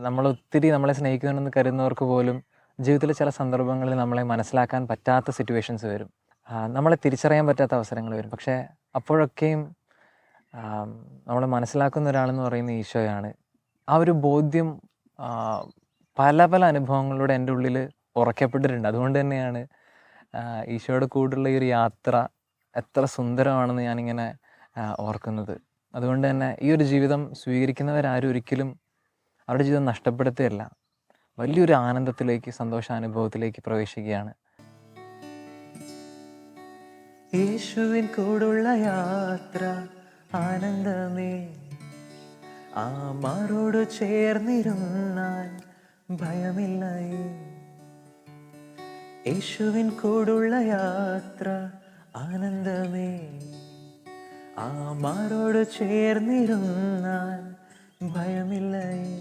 നമ്മളൊത്തിരി നമ്മളെ സ്നേഹിക്കുന്നുണ്ടെന്ന് കരുതുന്നവർക്ക് പോലും ജീവിതത്തിലെ ചില സന്ദർഭങ്ങളിൽ നമ്മളെ മനസ്സിലാക്കാൻ പറ്റാത്ത സിറ്റുവേഷൻസ് വരും. നമ്മളെ തിരിച്ചറിയാൻ പറ്റാത്ത അവസരങ്ങൾ വരും. പക്ഷേ അപ്പോഴൊക്കെയും നമ്മളെ മനസ്സിലാക്കുന്ന ഒരാളെന്ന് പറയുന്നത് ഈശോയാണ്. ആ ഒരു ബോധ്യം പല പല അനുഭവങ്ങളിലൂടെ എൻ്റെ ഉള്ളിൽ ഉറക്കപ്പെട്ടിട്ടുണ്ട്. അതുകൊണ്ട് തന്നെയാണ് ഈശോയുടെ കൂടെയുള്ള ഈ ഒരു യാത്ര എത്ര സുന്ദരമാണെന്ന് ഞാനിങ്ങനെ ഓർക്കുന്നത്. അതുകൊണ്ട് തന്നെ ഈ ഒരു ജീവിതം സ്വീകരിക്കുന്നവരാരും ഒരിക്കലും അവരുടെ ജീവിതം നഷ്ടപ്പെടുത്തുകയല്ല, വലിയൊരു ആനന്ദത്തിലേക്ക്, സന്തോഷാനുഭവത്തിലേക്ക് പ്രവേശിക്കുകയാണ്. യേശുവിൻ കൂടുള്ള യാത്ര ആനന്ദമേ, ആ മാറോട് ചേർന്നിരുന്നാൽ ഭയമില്ലയേ. യേശുവിൻ കൂടുള്ള യാത്ര ആനന്ദമേ, ആ മാറോട് ചേർന്നിരുന്നാൽ ഭയമില്ലയേ.